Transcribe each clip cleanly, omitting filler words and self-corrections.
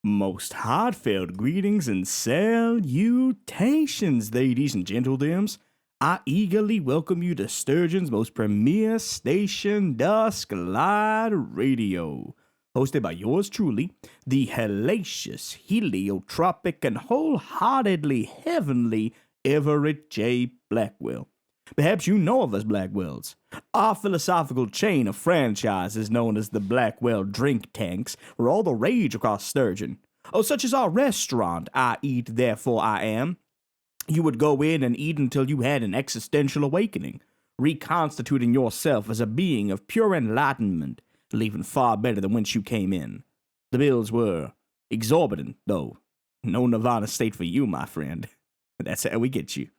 Most heartfelt greetings and salutations, ladies and gentlemen. I eagerly welcome you to Sturgeon's most premier station, Dusklight Radio, hosted by yours truly, the hellacious, heliotropic, and wholeheartedly heavenly Everett J. Blackwell. Perhaps you know of us Blackwells. Our philosophical chain of franchises known as the Blackwell Drink Tanks were all the rage across Sturgeon. Oh, such as our restaurant, I Eat, Therefore I Am. You would go in and eat until you had an existential awakening, reconstituting yourself as a being of pure enlightenment, leaving far better than whence you came in. The bills were exorbitant, though. No Nirvana state for you, my friend. That's how we get you.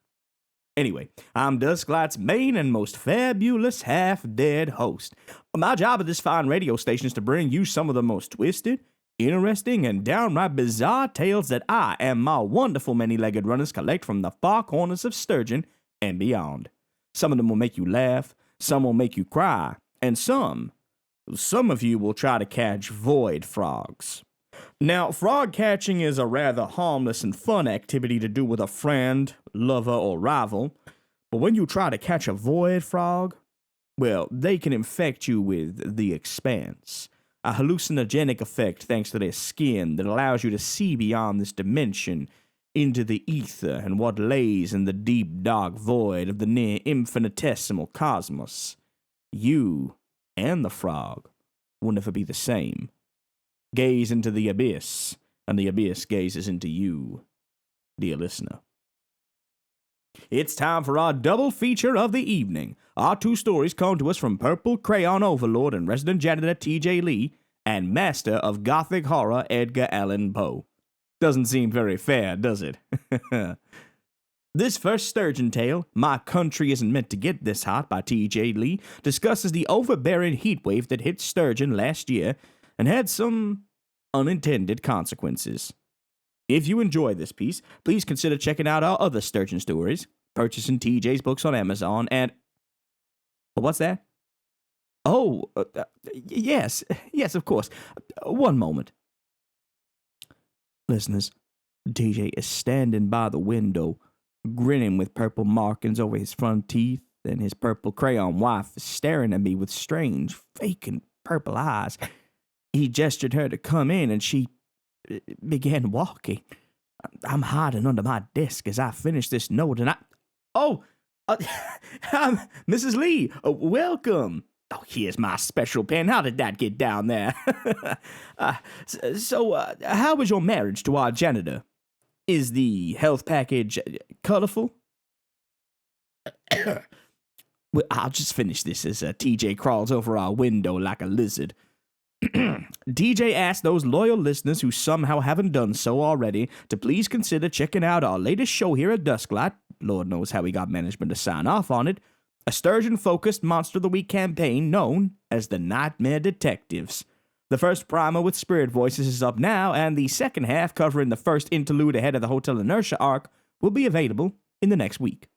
Anyway, I'm Dusklight's main and most fabulous half-dead host. My job at this fine radio station is to bring you some of the most twisted, interesting, and downright bizarre tales that I and my wonderful many-legged runners collect from the far corners of Sturgeon and beyond. Some of them will make you laugh, some will make you cry, and some of you will try to catch void frogs. Now, frog catching is a rather harmless and fun activity to do with a friend, lover, or rival, but when you try to catch a void frog, well, they can infect you with the expanse, a hallucinogenic effect thanks to their skin that allows you to see beyond this dimension into the ether and what lays in the deep dark void of the near infinitesimal cosmos. You and the frog will never be the same. Gaze into the abyss, and the abyss gazes into you, dear listener. It's time for our double feature of the evening. Our two stories come to us from Purple Crayon Overlord and resident janitor T.J. Lee, and master of gothic horror Edgar Allan Poe. Doesn't seem very fair, does it? This first Sturgeon tale, My Country Isn't Meant to Get This Hot by T.J. Lee, discusses the overbearing heatwave that hit Sturgeon last year and had some unintended consequences. If you enjoy this piece, please consider checking out our other Sturgeon stories, purchasing TJ's books on Amazon, and... What's that? Oh, yes, of course. One moment. Listeners, TJ is standing by the window, grinning with purple markings over his front teeth, and his purple crayon wife is staring at me with strange, vacant purple eyes. He gestured her to come in, and she began walking. I'm hiding under my desk as I finish this note, and Mrs. Lee, welcome. Oh, here's my special pen. How did that get down there? How was your marriage to our janitor? Is the health package colorful? Well, I'll just finish this as TJ crawls over our window like a lizard. DJ asked those loyal listeners who somehow haven't done so already to please consider checking out our latest show here at Dusklight. Lord knows how we got management to sign off on it. A Sturgeon-focused Monster of the Week campaign known as the Nightmare Detectives. The first primer with spirit voices is up now, and the second half, covering the first interlude ahead of the Hotel Inertia arc, will be available in the next week.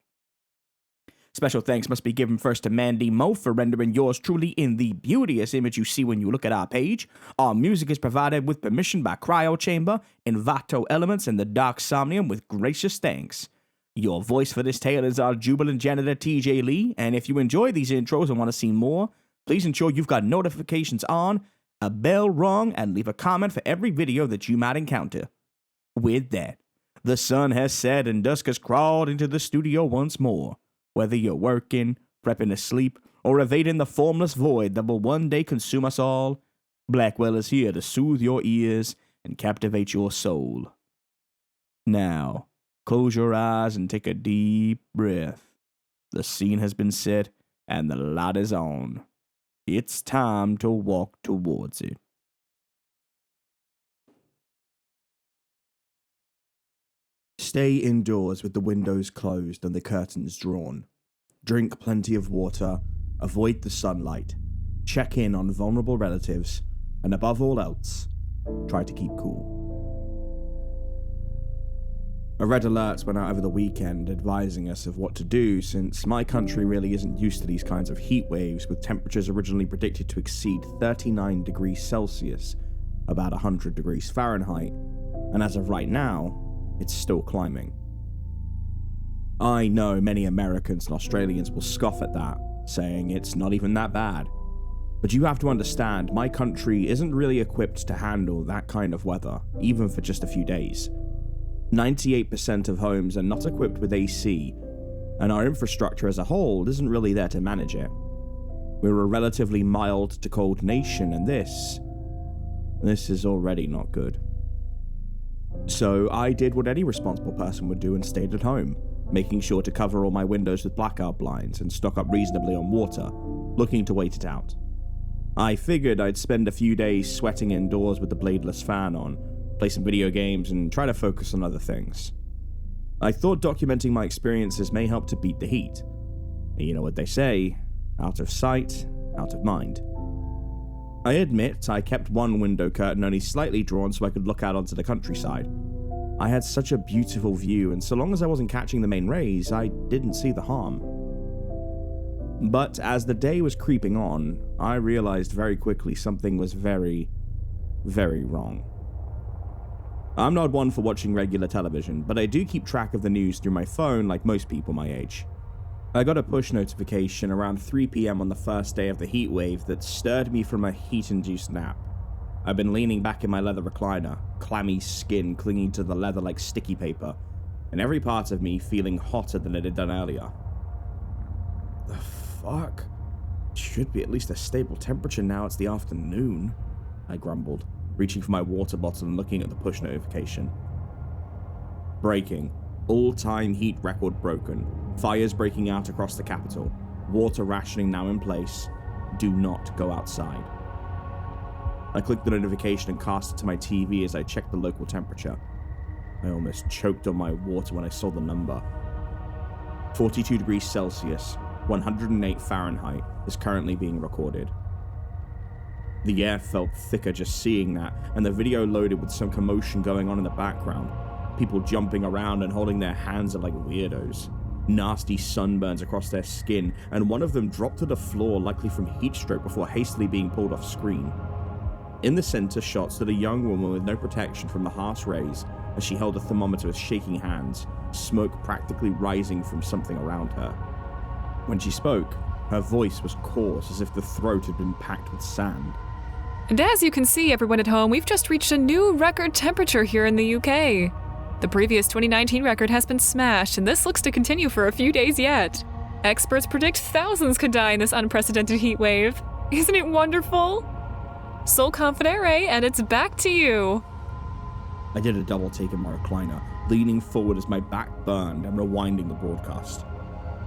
Special thanks must be given first to Mandy Mo for rendering yours truly in the beauteous image you see when you look at our page. Our music is provided with permission by Cryo Chamber, Invato Elements, and the Dark Somnium with gracious thanks. Your voice for this tale is our jubilant janitor TJ Lee, and if you enjoy these intros and want to see more, please ensure you've got notifications on, a bell rung, and leave a comment for every video that you might encounter. With that, the sun has set and dusk has crawled into the studio once more. Whether you're working, prepping to sleep, or evading the formless void that will one day consume us all, Blackwell is here to soothe your ears and captivate your soul. Now, close your eyes and take a deep breath. The scene has been set and the light is on. It's time to walk towards it. Stay indoors with the windows closed and the curtains drawn. Drink plenty of water, avoid the sunlight, check in on vulnerable relatives, and above all else, try to keep cool. A red alert went out over the weekend advising us of what to do since my country really isn't used to these kinds of heat waves with temperatures originally predicted to exceed 39 degrees Celsius about 100 degrees Fahrenheit, and as of right now, it's still climbing. I know many Americans and Australians will scoff at that, saying it's not even that bad. But you have to understand, my country isn't really equipped to handle that kind of weather, even for just a few days. 98% of homes are not equipped with AC, and our infrastructure as a whole isn't really there to manage it. We're a relatively mild to cold nation, and this is already not good. So I did what any responsible person would do and stayed at home, making sure to cover all my windows with blackout blinds and stock up reasonably on water, looking to wait it out. I figured I'd spend a few days sweating indoors with the bladeless fan on, play some video games, and try to focus on other things. I thought documenting my experiences may help to beat the heat. You know what they say, out of sight, out of mind. I admit I kept one window curtain only slightly drawn so I could look out onto the countryside. I had such a beautiful view, and so long as I wasn't catching the main rays, I didn't see the harm. But as the day was creeping on, I realized very quickly something was very, very wrong. I'm not one for watching regular television, but I do keep track of the news through my phone like most people my age. I got a push notification around 3 PM on the first day of the heat wave that stirred me from a heat-induced nap. I've been leaning back in my leather recliner, clammy skin clinging to the leather like sticky paper, and every part of me feeling hotter than it had done earlier. The fuck? It should be at least a stable temperature now it's the afternoon, I grumbled, reaching for my water bottle and looking at the push notification. Breaking. All-time heat record broken. Fires breaking out across the capital. Water rationing now in place. Do not go outside. I clicked the notification and cast it to my TV as I checked the local temperature. I almost choked on my water when I saw the number. 42 degrees Celsius, 108 Fahrenheit is currently being recorded. The air felt thicker just seeing that, and the video loaded with some commotion going on in the background. People jumping around and holding their hands up like weirdos. Nasty sunburns across their skin, and one of them dropped to the floor likely from heat stroke before hastily being pulled off screen. In the center shot stood a young woman with no protection from the harsh rays as she held a thermometer with shaking hands, smoke practically rising from something around her. When she spoke, her voice was coarse as if the throat had been packed with sand. And as you can see, everyone at home, we've just reached a new record temperature here in the UK. The previous 2019 record has been smashed, and this looks to continue for a few days yet. Experts predict thousands could die in this unprecedented heat wave. Isn't it wonderful? Sol Confidere, and it's back to you. I did a double take in my recliner, leaning forward as my back burned and rewinding the broadcast.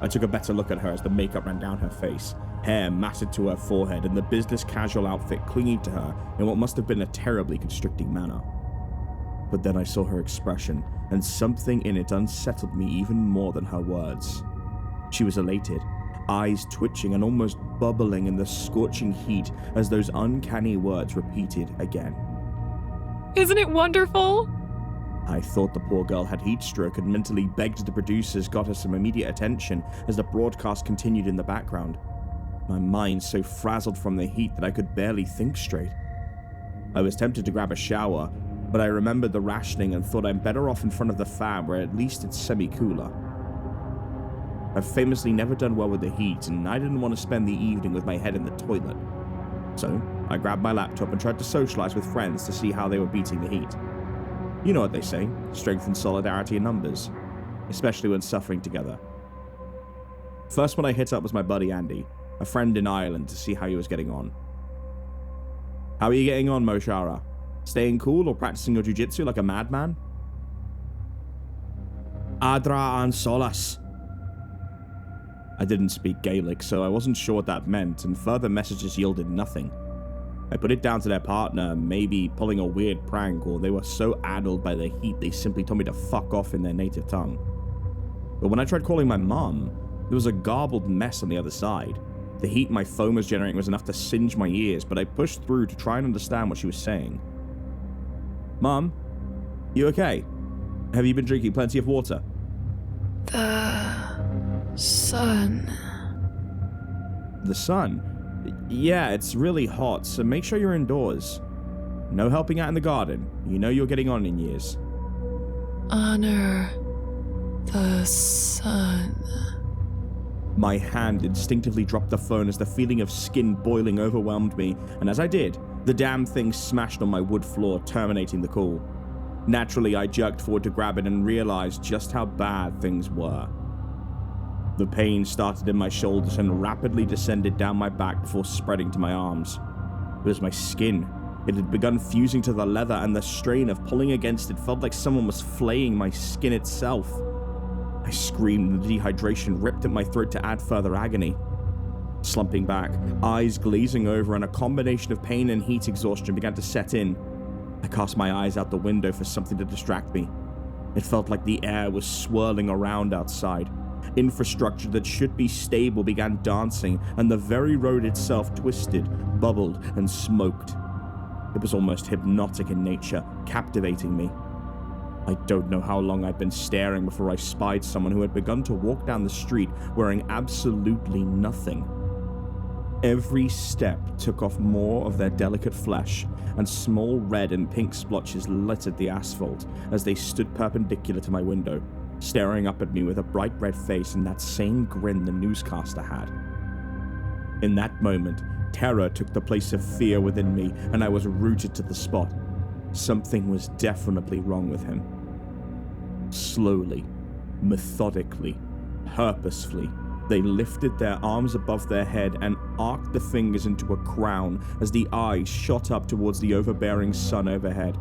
I took a better look at her as the makeup ran down her face, hair matted to her forehead, and the business casual outfit clinging to her in what must have been a terribly constricting manner. But then I saw her expression, and something in it unsettled me even more than her words. She was elated, eyes twitching and almost bubbling in the scorching heat as those uncanny words repeated again. Isn't it wonderful? I thought the poor girl had heat stroke and mentally begged the producers got her some immediate attention as the broadcast continued in the background. My mind so frazzled from the heat that I could barely think straight. I was tempted to grab a shower, but I remembered the rationing and thought I'm better off in front of the fan where at least it's semi-cooler. I've famously never done well with the heat, and I didn't want to spend the evening with my head in the toilet. So I grabbed my laptop and tried to socialize with friends to see how they were beating the heat. You know what they say, strength and solidarity in numbers, especially when suffering together. First one I hit up was my buddy Andy, a friend in Ireland, to see how he was getting on. How are you getting on, Moshara? Staying cool or practicing your jiu-jitsu like a madman? Adra an solas. I didn't speak Gaelic, so I wasn't sure what that meant, and further messages yielded nothing. I put it down to their partner, maybe pulling a weird prank, or they were so addled by the heat they simply told me to fuck off in their native tongue. But when I tried calling my mum, there was a garbled mess on the other side. The heat my phone was generating was enough to singe my ears, but I pushed through to try and understand what she was saying. Mum, you okay? Have you been drinking plenty of water? The sun. The sun? Yeah, it's really hot, so make sure you're indoors. no helping out in the garden. You know you're getting on in years. Honor the sun. My hand instinctively dropped the phone as the feeling of skin boiling overwhelmed me, and as I did, the damn thing smashed on my wood floor, terminating the call. Naturally, I jerked forward to grab it and realized just how bad things were. The pain started in my shoulders and rapidly descended down my back before spreading to my arms. It was my skin. It had begun fusing to the leather, and the strain of pulling against it felt like someone was flaying my skin itself. I screamed, and the dehydration ripped at my throat to add further agony. Slumping back, eyes glazing over, and a combination of pain and heat exhaustion began to set in. I cast my eyes out the window for something to distract me. It felt like the air was swirling around outside. Infrastructure that should be stable began dancing, and the very road itself twisted, bubbled, and smoked. It was almost hypnotic in nature, captivating me. I don't know how long I'd been staring before I spied someone who had begun to walk down the street wearing absolutely nothing. Every step took off more of their delicate flesh, and small red and pink splotches littered the asphalt as they stood perpendicular to my window, staring up at me with a bright red face and that same grin the newscaster had. In that moment, terror took the place of fear within me, and I was rooted to the spot. Something was definitely wrong with him. Slowly, methodically, purposefully, they lifted their arms above their head and arced the fingers into a crown as the eyes shot up towards the overbearing sun overhead.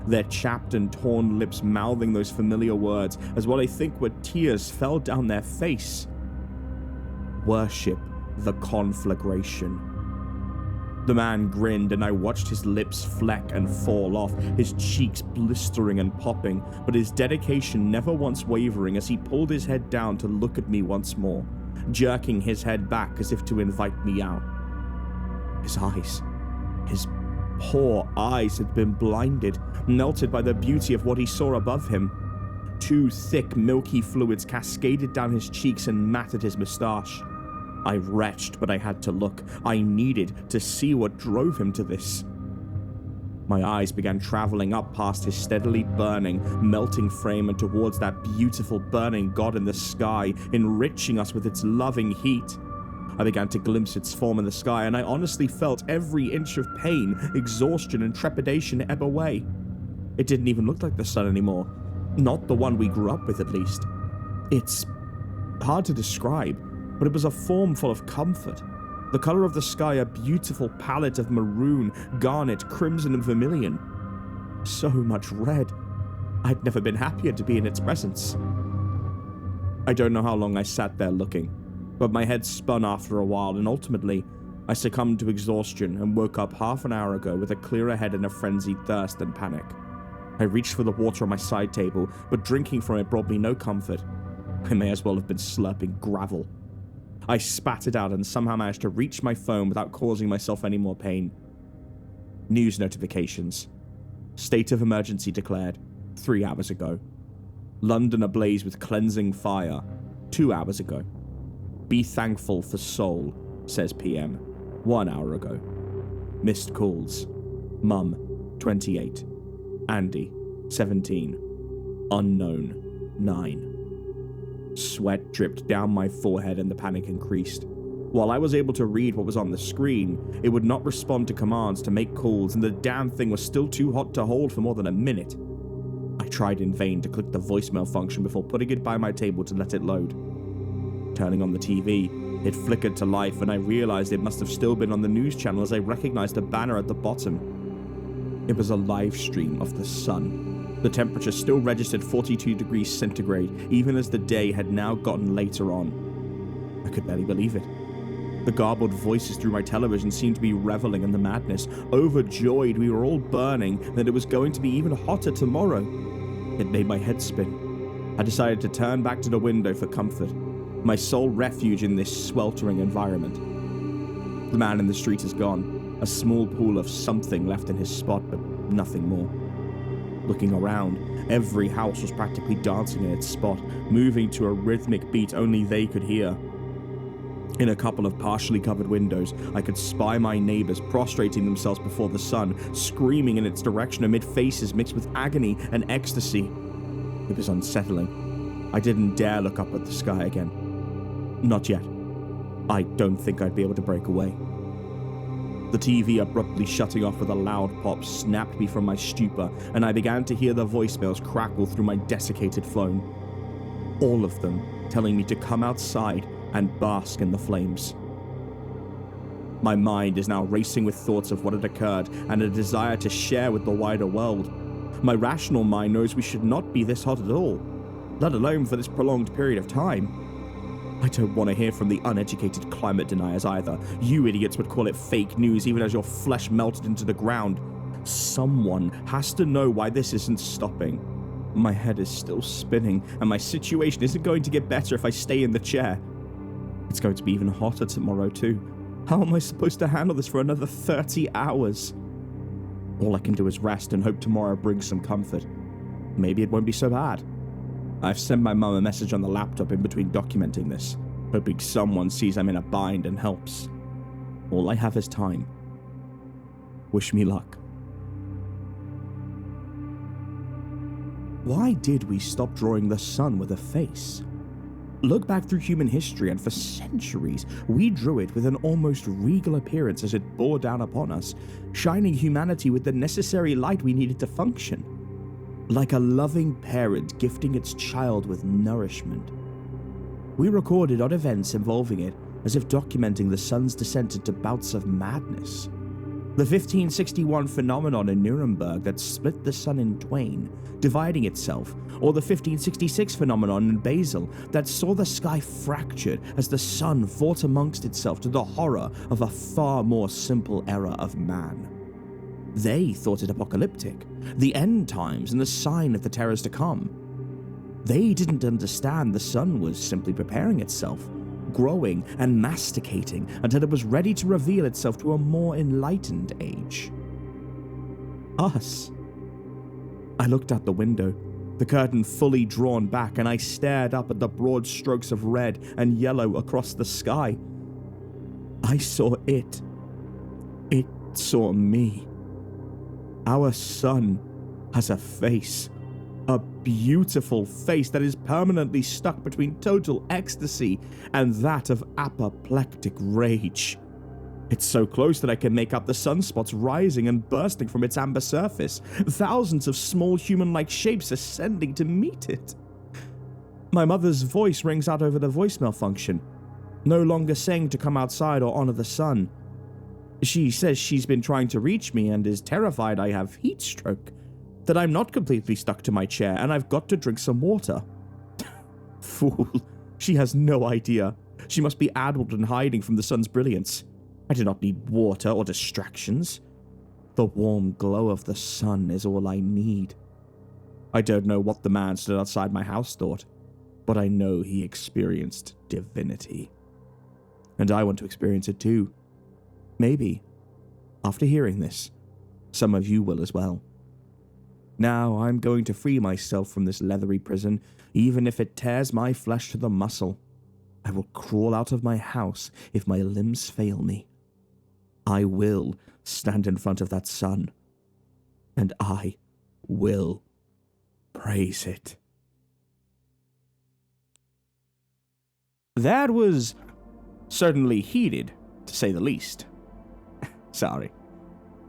Their chapped and torn lips mouthing those familiar words as what I think were tears fell down their face. Worship the conflagration. The man grinned, and I watched his lips fleck and fall off, his cheeks blistering and popping, but his dedication never once wavering as he pulled his head down to look at me once more, jerking his head back as if to invite me out. His eyes, his poor eyes had been blinded, melted by the beauty of what he saw above him. Two thick, milky fluids cascaded down his cheeks and matted his mustache. I retched, but I had to look. I needed to see what drove him to this. My eyes began traveling up past his steadily burning, melting frame and towards that beautiful burning god in the sky, enriching us with its loving heat. I began to glimpse its form in the sky, and I honestly felt every inch of pain, exhaustion, and trepidation ebb away. It didn't even look like the sun anymore. Not the one we grew up with, at least. It's hard to describe, but it was a form full of comfort. The color of the sky, a beautiful palette of maroon, garnet, crimson, and vermilion. So much red. I'd never been happier to be in its presence. I don't know how long I sat there looking, but my head spun after a while, and ultimately, I succumbed to exhaustion and woke up half an hour ago with a clearer head and a frenzied thirst and panic. I reached for the water on my side table, but drinking from it brought me no comfort. I may as well have been slurping gravel. I spat it out and somehow managed to reach my phone without causing myself any more pain. News notifications. State of emergency declared 3 hours ago. London ablaze with cleansing fire 2 hours ago. Be thankful for Seoul, says PM 1 hour ago. Missed calls. Mum, 28. Andy, 17. Unknown, 9. Sweat dripped down my forehead and the panic increased. While I was able to read what was on the screen, it would not respond to commands to make calls, and the damn thing was still too hot to hold for more than a minute. I tried in vain to click the voicemail function before putting it by my table to let it load. Turning on the TV, it flickered to life, and I realized it must have still been on the news channel as I recognized a banner at the bottom. It was a live stream of the sun. The temperature still registered 42 degrees centigrade, even as the day had now gotten later on. I could barely believe it. The garbled voices through my television seemed to be reveling in the madness. Overjoyed, we were all burning, and that it was going to be even hotter tomorrow. It made my head spin. I decided to turn back to the window for comfort, my sole refuge in this sweltering environment. The man in the street is gone, a small pool of something left in his spot, but nothing more. Looking around, every house was practically dancing in its spot, moving to a rhythmic beat only they could hear. In a couple of partially covered windows, I could spy my neighbors prostrating themselves before the sun, screaming in its direction amid faces mixed with agony and ecstasy. It was unsettling. I didn't dare look up at the sky again. Not yet. I don't think I'd be able to break away. The TV abruptly shutting off with a loud pop snapped me from my stupor, and I began to hear the voicemails crackle through my desiccated phone. All of them telling me to come outside and bask in the flames. My mind is now racing with thoughts of what had occurred and a desire to share with the wider world. My rational mind knows we should not be this hot at all, let alone for this prolonged period of time. I don't want to hear from the uneducated climate deniers either. You idiots would call it fake news even as your flesh melted into the ground. Someone has to know why this isn't stopping. My head is still spinning, and my situation isn't going to get better if I stay in the chair. It's going to be even hotter tomorrow too. How am I supposed to handle this for another 30 hours? All I can do is rest and hope tomorrow brings some comfort. Maybe it won't be so bad. I've sent my mum a message on the laptop in between documenting this, hoping someone sees I'm in a bind and helps. All I have is time. Wish me luck. Why did we stop drawing the sun with a face? Look back through human history, and for centuries, we drew it with an almost regal appearance as it bore down upon us, shining humanity with the necessary light we needed to function. Like a loving parent gifting its child with nourishment. We recorded odd events involving it as if documenting the sun's descent into bouts of madness. The 1561 phenomenon in Nuremberg that split the sun in twain, dividing itself, or the 1566 phenomenon in Basel that saw the sky fractured as the sun fought amongst itself to the horror of a far more simple era of man. They thought it apocalyptic, the end times and the sign of the terrors to come. They didn't understand the sun was simply preparing itself, growing and masticating until it was ready to reveal itself to a more enlightened age. Us. I looked out the window, the curtain fully drawn back, and I stared up at the broad strokes of red and yellow across the sky. I saw it. It saw me. Our sun has a face. A beautiful face that is permanently stuck between total ecstasy and that of apoplectic rage. It's so close that I can make out the sunspots rising and bursting from its amber surface, thousands of small human-like shapes ascending to meet it. My mother's voice rings out over the voicemail function, no longer saying to come outside or honor the sun. She says she's been trying to reach me and is terrified I have heat stroke, that I'm not completely stuck to my chair and I've got to drink some water. Fool, she has no idea. She must be addled and hiding from the sun's brilliance. I do not need water or distractions. The warm glow of the sun is all I need. I don't know what the man stood outside my house thought, but I know he experienced divinity. And I want to experience it too. Maybe, after hearing this, some of you will as well. Now I'm going to free myself from this leathery prison, even if it tears my flesh to the muscle. I will crawl out of my house if my limbs fail me. I will stand in front of that sun, and I will praise it. That was certainly heated, to say the least. Sorry.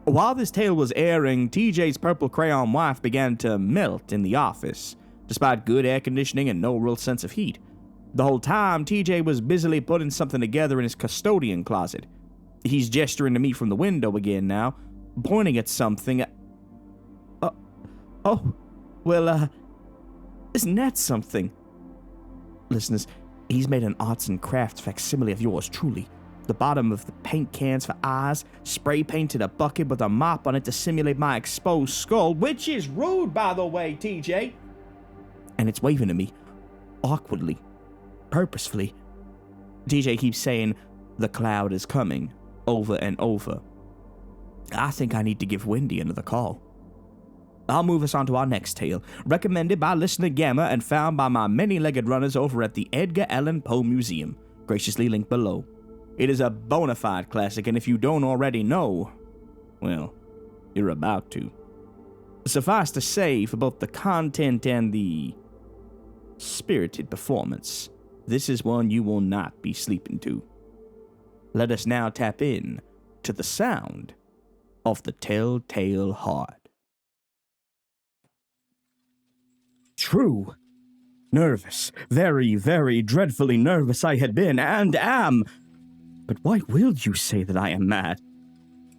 While this tale was airing, TJ's purple crayon wife began to melt in the office, despite good air conditioning and no real sense of heat. The whole time, TJ was busily putting something together in his custodian closet. He's gesturing to me from the window again now, pointing at something. Isn't that something? Listeners, he's made an arts and crafts facsimile of yours truly. The bottom of the paint cans for eyes, spray painted a bucket with a mop on it to simulate my exposed skull, which is rude, by the way, TJ. And it's waving at me, awkwardly, purposefully. TJ keeps saying, "The cloud is coming," over and over. I think I need to give Wendy another call. I'll move us on to our next tale, recommended by listener Gamma and found by my many-legged runners over at the Edgar Allan Poe Museum, graciously linked below. It is a bona fide classic, and if you don't already know, well, you're about to. Suffice to say, for both the content and the spirited performance, this is one you will not be sleeping to. Let us now tap in to the sound of the Telltale Heart. True. Nervous, very, very dreadfully nervous I had been, and am. But why will you say that I am mad?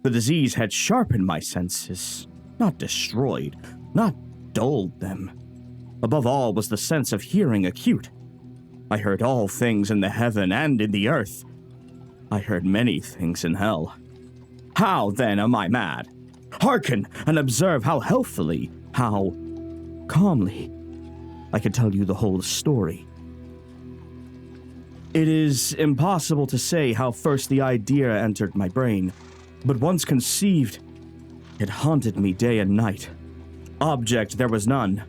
The disease had sharpened my senses, not destroyed, not dulled them. Above all was the sense of hearing acute. I heard all things in the heaven and in the earth. I heard many things in hell. How, then, am I mad? Hearken and observe how healthily, how calmly I can tell you the whole story. It is impossible to say how first the idea entered my brain, but once conceived, it haunted me day and night. Object there was none.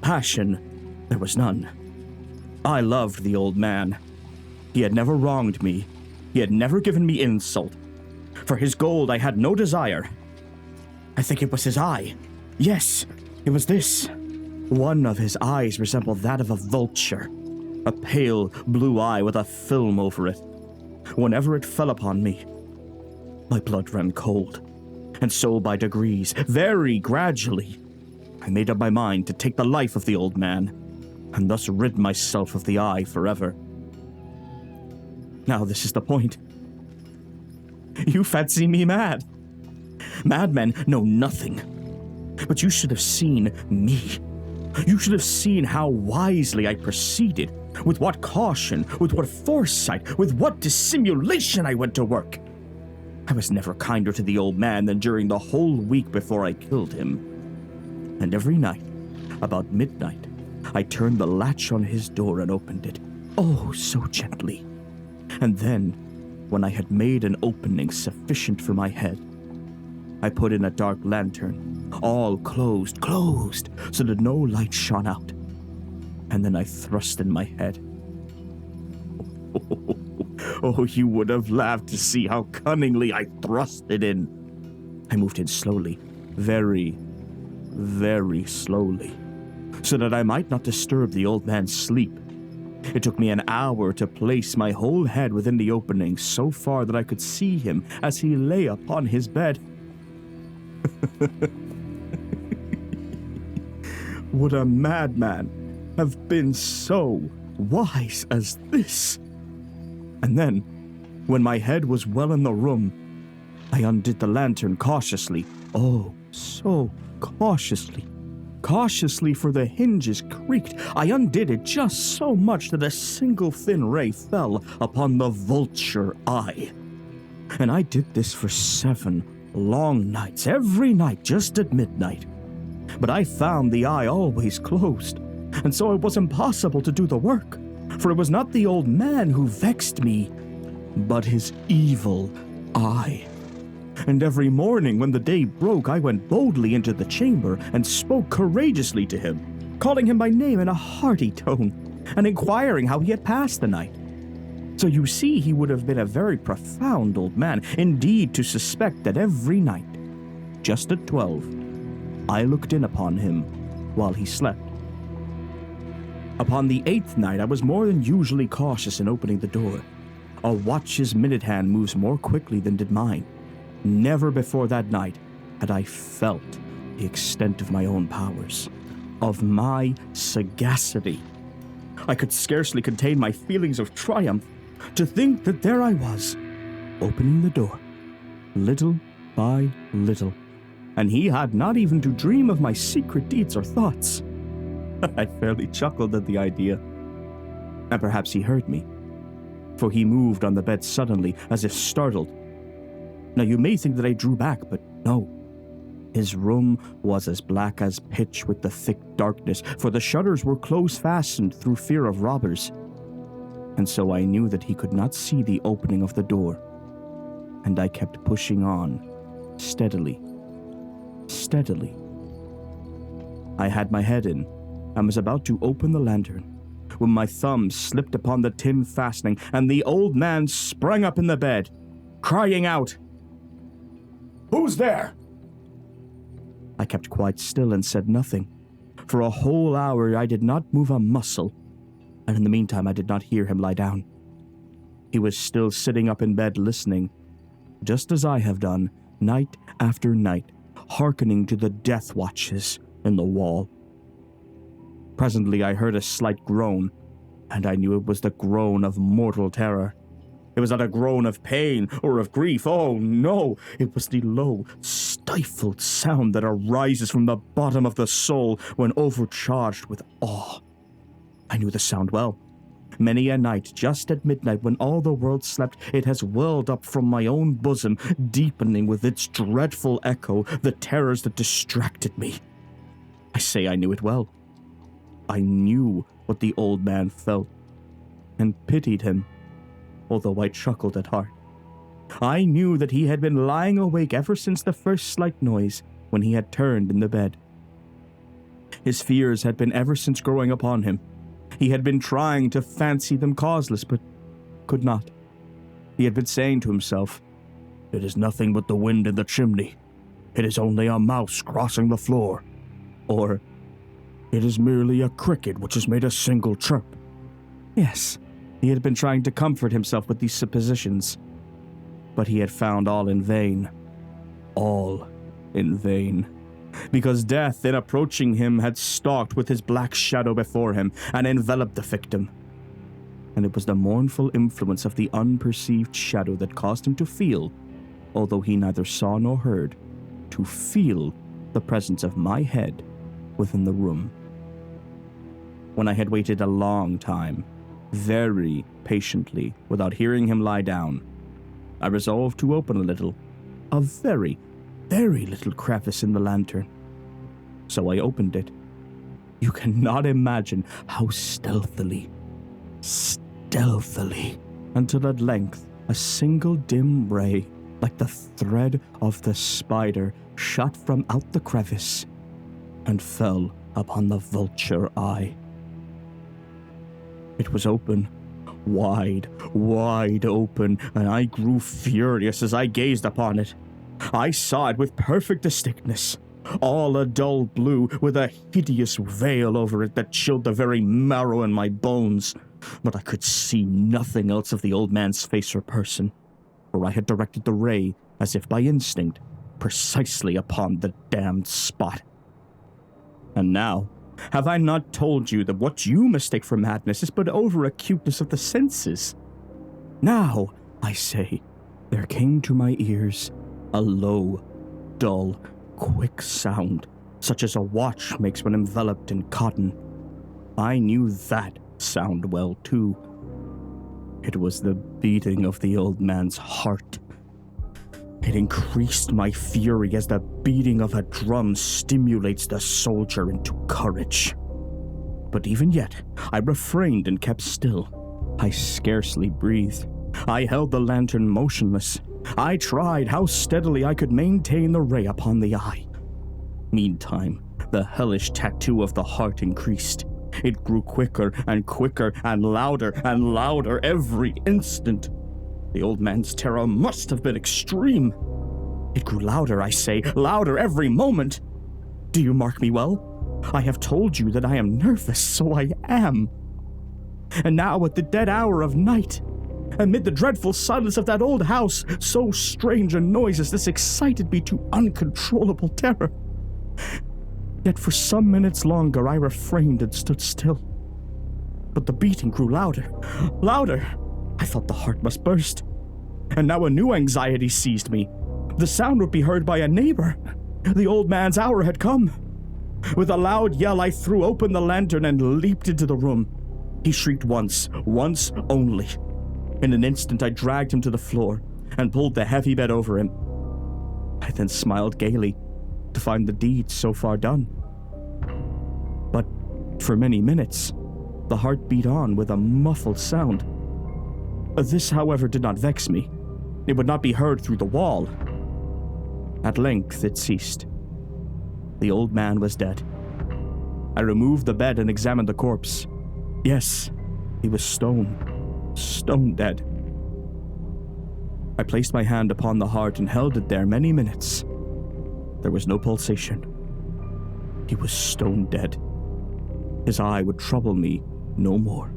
Passion there was none. I loved the old man. He had never wronged me. He had never given me insult. For his gold I had no desire. I think it was his eye. Yes, it was this. One of his eyes resembled that of a vulture, a pale blue eye with a film over it. Whenever it fell upon me, my blood ran cold, and so by degrees, very gradually, I made up my mind to take the life of the old man, and thus rid myself of the eye forever. Now this is the point. You fancy me mad. Madmen know nothing. But you should have seen me. You should have seen how wisely I proceeded, with what caution, with what foresight, with what dissimulation I went to work. I was never kinder to the old man than during the whole week before I killed him. And every night, about midnight, I turned the latch on his door and opened it, oh, so gently. And then, when I had made an opening sufficient for my head, I put in a dark lantern, all closed, so that no light shone out. And then I thrust in my head. Oh, you would have laughed to see how cunningly I thrust it in. I moved in slowly, very, very slowly, so that I might not disturb the old man's sleep. It took me an hour to place my whole head within the opening so far that I could see him as he lay upon his bed. Would a madman have been so wise as this? And then, when my head was well in the room, I undid the lantern cautiously. Oh, so cautiously. Cautiously, for the hinges creaked. I undid it just so much that a single thin ray fell upon the vulture eye. And I did this for 7 long nights, every night just at midnight. But I found the eye always closed, and so it was impossible to do the work, for it was not the old man who vexed me, but his evil eye. And every morning when the day broke, I went boldly into the chamber and spoke courageously to him, calling him by name in a hearty tone, and inquiring how he had passed the night. So you see, he would have been a very profound old man, indeed, to suspect that every night, just at 12, I looked in upon him while he slept. Upon the 8th night, I was more than usually cautious in opening the door. A watch's minute hand moves more quickly than did mine. Never before that night had I felt the extent of my own powers, of my sagacity. I could scarcely contain my feelings of triumph to think that there I was, opening the door, little by little, and he had not even to dream of my secret deeds or thoughts. I fairly chuckled at the idea, and perhaps he heard me, for he moved on the bed suddenly, as if startled. Now you may think that I drew back, but no. His room was as black as pitch with the thick darkness, for the shutters were close fastened through fear of robbers. And so I knew that he could not see the opening of the door, and I kept pushing on, steadily. I had my head in, and was about to open the lantern, when my thumb slipped upon the tin fastening, and the old man sprang up in the bed, crying out, "Who's there?" I kept quite still and said nothing. For a whole hour I did not move a muscle, and in the meantime I did not hear him lie down. He was still sitting up in bed listening, just as I have done, night after night, hearkening to the death watches in the wall. Presently I heard a slight groan, and I knew it was the groan of mortal terror. It was not a groan of pain or of grief. Oh, no! It was the low, stifled sound that arises from the bottom of the soul when overcharged with awe. I knew the sound well. Many a night, just at midnight, when all the world slept, it has welled up from my own bosom, deepening with its dreadful echo the terrors that distracted me. I say I knew it well. I knew what the old man felt, and pitied him, although I chuckled at heart. I knew that he had been lying awake ever since the first slight noise, when he had turned in the bed. His fears had been ever since growing upon him. He had been trying to fancy them causeless, but could not. He had been saying to himself, "It is nothing but the wind in the chimney. It is only a mouse crossing the floor." Or, "It is merely a cricket which has made a single chirp." Yes, he had been trying to comfort himself with these suppositions, but he had found all in vain. All in vain. Because death, in approaching him, had stalked with his black shadow before him and enveloped the victim. And it was the mournful influence of the unperceived shadow that caused him to feel, although he neither saw nor heard, to feel the presence of my head within the room. When I had waited a long time, very patiently, without hearing him lie down, I resolved to open a little, a very, very little crevice in the lantern. So I opened it. You cannot imagine how stealthily, until at length a single dim ray, like the thread of the spider, shot from out the crevice and fell upon the vulture eye. It was open, wide open, and I grew furious as I gazed upon it. I saw it with perfect distinctness, all a dull blue, with a hideous veil over it that chilled the very marrow in my bones. But I could see nothing else of the old man's face or person, for I had directed the ray, as if by instinct, precisely upon the damned spot. And now, have I not told you that what you mistake for madness is but over-acuteness of the senses? Now, I say, there came to my ears a low, dull, quick sound, such as a watch makes when enveloped in cotton. I knew that sound well, too. It was the beating of the old man's heart. It increased my fury as the beating of a drum stimulates the soldier into courage. But even yet, I refrained and kept still. I scarcely breathed. I held the lantern motionless. I tried how steadily I could maintain the ray upon the eye. Meantime, the hellish tattoo of the heart increased. It grew quicker and quicker and louder every instant. The old man's terror must have been extreme. It grew louder, I say, louder every moment. Do you mark me well? I have told you that I am nervous, so I am. And now at the dead hour of night, amid the dreadful silence of that old house, so strange a noise as this excited me to uncontrollable terror. Yet for some minutes longer I refrained and stood still. But the beating grew louder. I thought the heart must burst. And now a new anxiety seized me. The sound would be heard by a neighbor. The old man's hour had come. With a loud yell, I threw open the lantern and leaped into the room. He shrieked once only. In an instant, I dragged him to the floor and pulled the heavy bed over him. I then smiled gaily to find the deed so far done. But for many minutes, the heart beat on with a muffled sound. This, however, did not vex me. It would not be heard through the wall. At length, it ceased. The old man was dead. I removed the bed and examined the corpse. Yes, He was stone dead. I placed my hand upon the heart and held it there many minutes. There was no pulsation. He was stone dead. His eye would trouble me no more.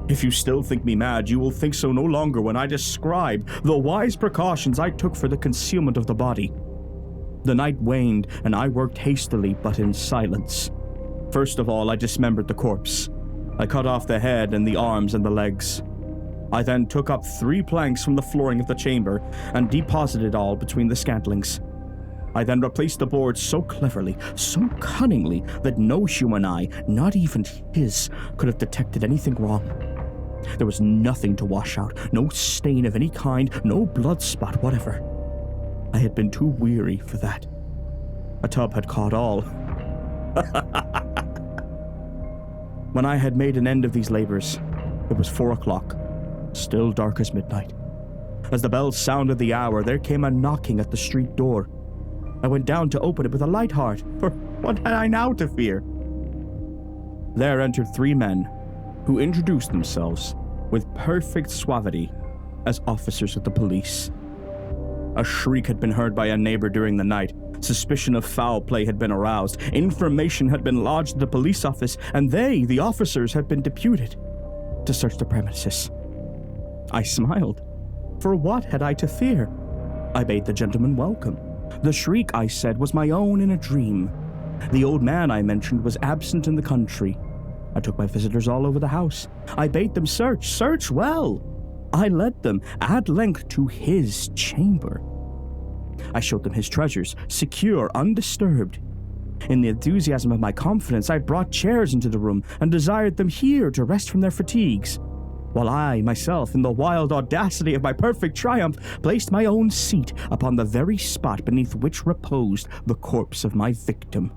If you still think me mad, you will think so no longer when I describe the wise precautions I took for the concealment of the body. The night waned, and I worked hastily but in silence. First of all, I dismembered the corpse. I cut off the head and the arms and the legs. I then took up 3 planks from the flooring of the chamber and deposited it all between the scantlings. I then replaced the boards so cleverly, so cunningly, that no human eye, not even his, could have detected anything wrong. There was nothing to wash out, no stain of any kind, no blood spot whatever. I had been too weary for that. A tub had caught all. When I had made an end of these labors, it was 4 o'clock, still dark as midnight. As the bells sounded the hour, there came a knocking at the street door. I went down to open it with a light heart, for what had I now to fear? There entered 3 men, who introduced themselves with perfect suavity as officers of the police. A shriek had been heard by a neighbor during the night. Suspicion of foul play had been aroused. Information had been lodged at the police office, and they, the officers, had been deputed to search the premises. I smiled. For what had I to fear? I bade the gentleman welcome. The shriek, I said, was my own in a dream. The old man I mentioned was absent in the country. I took my visitors all over the house. I bade them search well. I led them at length to his chamber. I showed them his treasures, secure, undisturbed. In the enthusiasm of my confidence, I brought chairs into the room and desired them here to rest from their fatigues, while I, myself, in the wild audacity of my perfect triumph, placed my own seat upon the very spot beneath which reposed the corpse of my victim.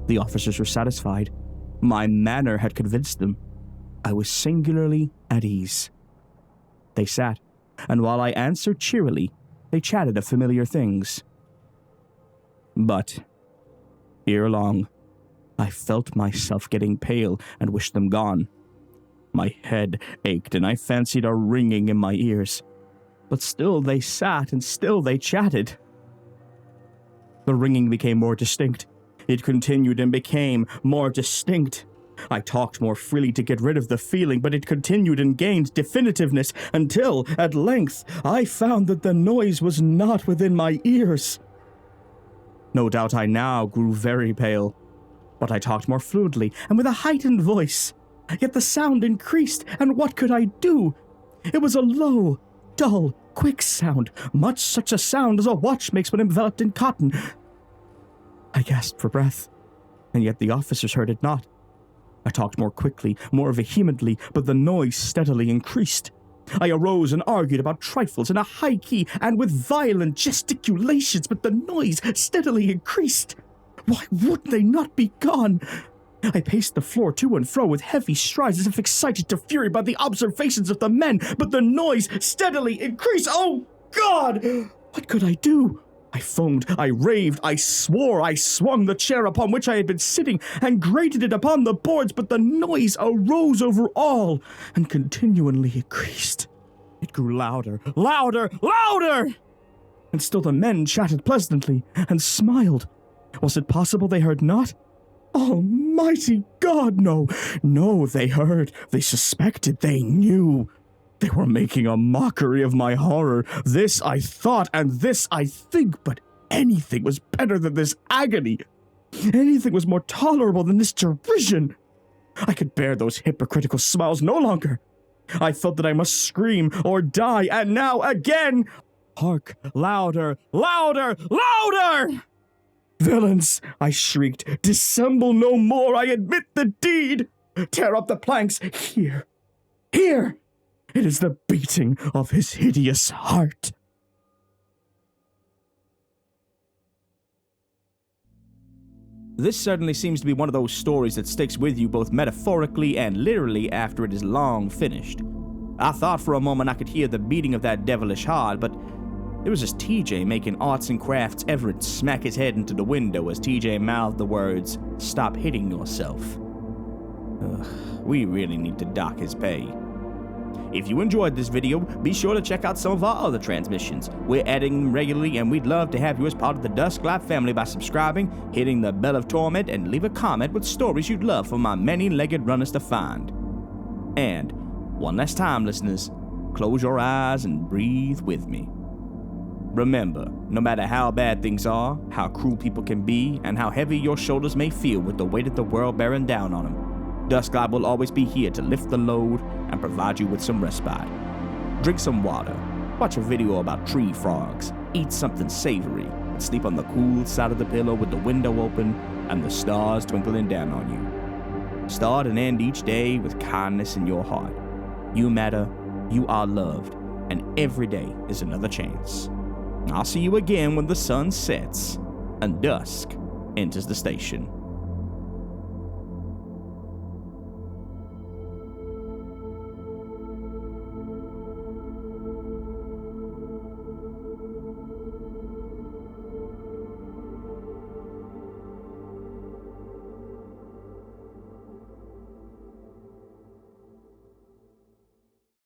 The officers were satisfied. My manner had convinced them. I was singularly at ease. They sat, and while I answered cheerily, they chatted of familiar things. But, ere long, I felt myself getting pale and wished them gone. My head ached, and I fancied a ringing in my ears. But still they sat, and still they chatted. The ringing became more distinct. It continued and became more distinct. I talked more freely to get rid of the feeling, but it continued and gained definitiveness until, at length, I found that the noise was not within my ears. No doubt I now grew very pale, but I talked more fluently and with a heightened voice. Yet the sound increased, and what could I do? It was a low, dull, quick sound, much such a sound as a watch makes when enveloped in cotton. I gasped for breath, and yet the officers heard it not. I talked more quickly, more vehemently, but the noise steadily increased. I arose and argued about trifles in a high key and with violent gesticulations, but the noise steadily increased. Why would they not be gone? I paced the floor to and fro with heavy strides as if excited to fury by the observations of the men, but the noise steadily increased. Oh, God! What could I do? I foamed, I raved, I swore, I swung the chair upon which I had been sitting and grated it upon the boards, but the noise arose over all and continually increased. It grew louder, louder, louder! And still the men chatted pleasantly and smiled. Was it possible they heard not? Almighty God, no! No, they heard, they suspected, they knew. They were making a mockery of my horror. This I thought, and this I think, but anything was better than this agony. Anything was more tolerable than this derision. I could bear those hypocritical smiles no longer. I felt that I must scream or die, and now again! Hark! Louder! Louder! Louder! Villains! I shrieked. Dissemble no more! I admit the deed! Tear up the planks! Here! Here! It is the beating of his hideous heart. This certainly seems to be one of those stories that sticks with you both metaphorically and literally after it is long finished. I thought for a moment I could hear the beating of that devilish heart, but it was just TJ making arts and crafts Everett smack his head into the window as TJ mouthed the words, "Stop hitting yourself." We really need to dock his pay. If you enjoyed this video, be sure to check out some of our other transmissions. We're adding them regularly, and we'd love to have you as part of the Dusklight family by subscribing, hitting the bell of torment, and leave a comment with stories you'd love for my many-legged runners to find. And one last time, listeners, close your eyes and breathe with me. Remember, no matter how bad things are, how cruel people can be, and how heavy your shoulders may feel with the weight of the world bearing down on them, Dusklight will always be here to lift the load and provide you with some respite. Drink some water, watch a video about tree frogs, eat something savory, and sleep on the cool side of the pillow with the window open and the stars twinkling down on you. Start and end each day with kindness in your heart. You matter, you are loved, and every day is another chance. I'll see you again when the sun sets and dusk enters the station.